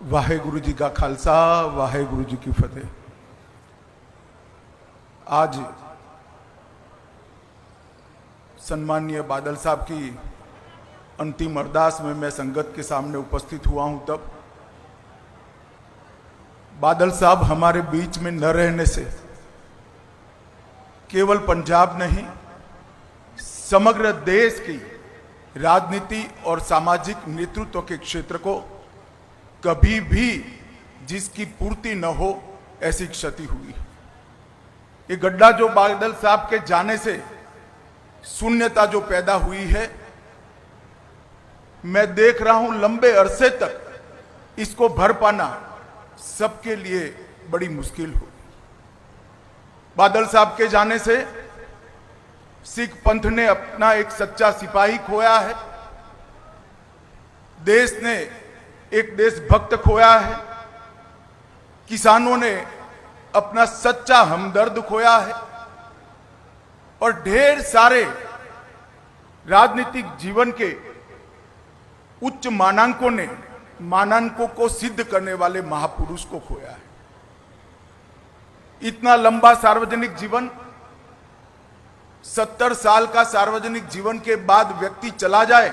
वाहेगुरु जी का खालसा वाहेगुरु जी की फतेह। आज सम्माननीय बादल साहब की अंतिम अरदास में मैं संगत के सामने उपस्थित हुआ हूं, तब बादल साहब हमारे बीच में न रहने से केवल पंजाब नहीं, समग्र देश की राजनीति और सामाजिक नेतृत्व के क्षेत्र को कभी भी जिसकी पूर्ति न हो ऐसी क्षति हुई। ये गड्ढा जो बादल साहब के जाने से शून्यता जो पैदा हुई है, मैं देख रहा हूं लंबे अरसे तक इसको भर पाना सबके लिए बड़ी मुश्किल हो। बादल साहब के जाने से सिख पंथ ने अपना एक सच्चा सिपाही खोया है, देश ने एक देशभक्त खोया है, किसानों ने अपना सच्चा हमदर्द खोया है और ढेर सारे राजनीतिक जीवन के उच्च मानांकों को सिद्ध करने वाले महापुरुष को खोया है। इतना लंबा सार्वजनिक जीवन, 70 साल का सार्वजनिक जीवन के बाद व्यक्ति चला जाए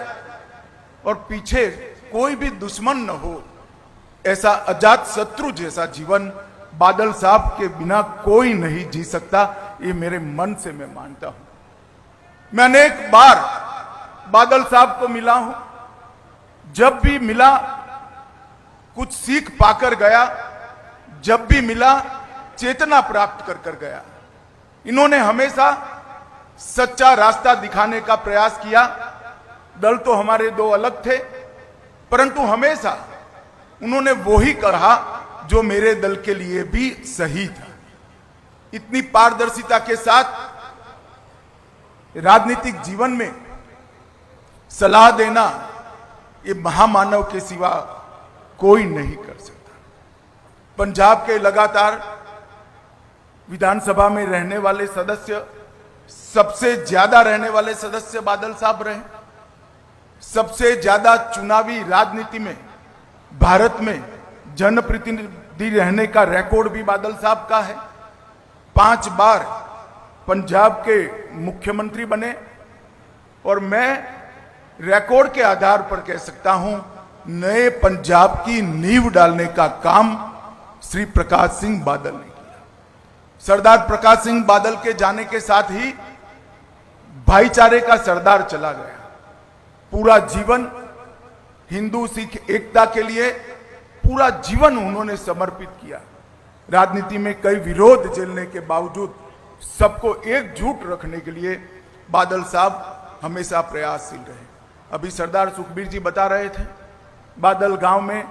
और पीछे कोई भी दुश्मन न हो, ऐसा अजात शत्रु जैसा जीवन बादल साहब के बिना कोई नहीं जी सकता। ये मेरे मन से मैं मानता हूं। मैं अनेक बार बादल साहब को मिला हूं, जब भी मिला कुछ सीख पाकर गया, जब भी मिला चेतना प्राप्त कर गया। इन्होंने हमेशा सच्चा रास्ता दिखाने का प्रयास किया। दल तो हमारे दो अलग थे, परंतु हमेशा उन्होंने वो ही कहा जो मेरे दल के लिए भी सही था। इतनी पारदर्शिता के साथ राजनीतिक जीवन में सलाह देना ये महामानव के सिवा कोई नहीं कर सकता। पंजाब के लगातार विधानसभा में रहने वाले सदस्य, सबसे ज्यादा रहने वाले सदस्य बादल साहब रहे। सबसे ज्यादा चुनावी राजनीति में भारत में जनप्रतिनिधि रहने का रिकॉर्ड भी बादल साहब का है। 5 बार पंजाब के मुख्यमंत्री बने और मैं रिकॉर्ड के आधार पर कह सकता हूं, नए पंजाब की नींव डालने का काम श्री प्रकाश सिंह बादल ने किया। सरदार प्रकाश सिंह बादल के जाने के साथ ही भाईचारे का सरदार चला गया। पूरा जीवन हिंदू सिख एकता के लिए पूरा जीवन उन्होंने समर्पित किया। राजनीति में कई विरोध झेलने के बावजूद सबको एकजुट रखने के लिए बादल साहब हमेशा प्रयासशील रहे। अभी सरदार सुखबीर जी बता रहे थे, बादल गांव में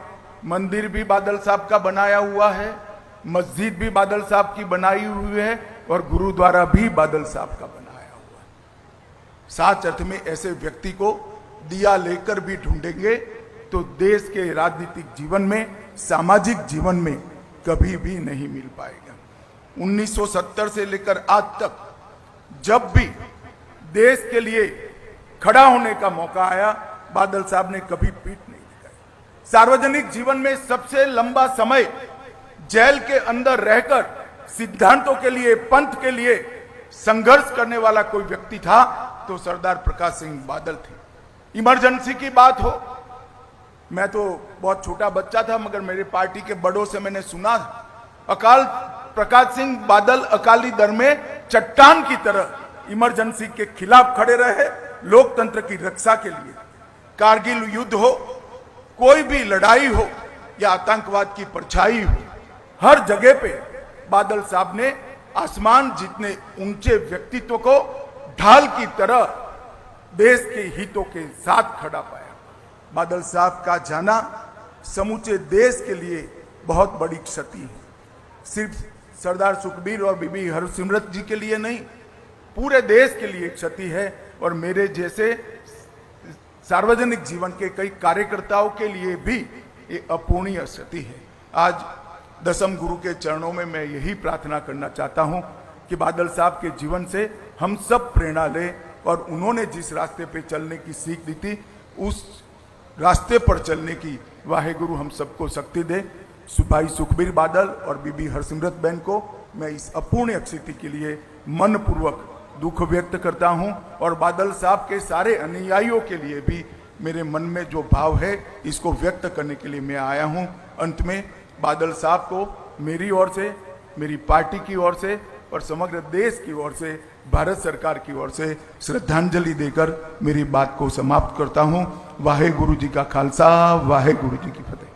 मंदिर भी बादल साहब का बनाया हुआ है, मस्जिद भी बादल साहब की बनाई हुई है और गुरुद्वारा भी बादल साहब का बनाया हुआ है। साच अर्थ में ऐसे व्यक्ति को दिया लेकर भी ढूंढेंगे तो देश के राजनीतिक जीवन में, सामाजिक जीवन में कभी भी नहीं मिल पाएगा। 1970 से लेकर आज तक जब भी देश के लिए खड़ा होने का मौका आया, बादल साहब ने कभी पीठ नहीं दिखाई। सार्वजनिक जीवन में सबसे लंबा समय जेल के अंदर रहकर सिद्धांतों के लिए, पंथ के लिए संघर्ष करने वाला कोई व्यक्ति था तो सरदार प्रकाश सिंह बादल थे। इमरजेंसी की बात हो, मैं तो बहुत छोटा बच्चा था, मगर मेरे पार्टी के बड़ों से मैंने सुना, अकाल प्रकाश सिंह बादल अकाली दल में चट्टान की तरह इमरजेंसी के खिलाफ खड़े रहे, लोकतंत्र की रक्षा के लिए। कारगिल युद्ध हो, कोई भी लड़ाई हो या आतंकवाद की परछाई हो, हर जगह पे बादल साहब ने आसमान जितने ऊंचे व्यक्तित्व को ढाल की तरह देश के हितों के साथ खड़ा पाया। बादल साहब का जाना समूचे देश के लिए बहुत बड़ी क्षति है। सिर्फ सरदार सुखबीर और बीबी हरसिमरत जी के लिए नहीं, पूरे देश के लिए क्षति है और मेरे जैसे सार्वजनिक जीवन के कई कार्यकर्ताओं के लिए भी ये अपूर्णीय क्षति है। आज दसम गुरु के चरणों में मैं यही प्रार्थना करना चाहता हूं कि बादल साहब के जीवन से हम सब प्रेरणा लें और उन्होंने जिस रास्ते पे चलने की सीख दी थी, उस रास्ते पर चलने की वाहे गुरु हम सबको शक्ति दे। भाई सुखबीर बादल और बीबी हरसिमरत बहन को मैं इस अपूर्ण स्थिति के लिए मनपूर्वक दुख व्यक्त करता हूं और बादल साहब के सारे अनुयायियों के लिए भी मेरे मन में जो भाव है इसको व्यक्त करने के लिए मैं आया हूं। अंत में बादल साहब को मेरी ओर से, मेरी पार्टी की ओर से और समग्र देश की ओर से, भारत सरकार की ओर से श्रद्धांजलि देकर मेरी बात को समाप्त करता हूं। वाहे गुरु जी का खालसा, वाहे गुरु जी की फतेह।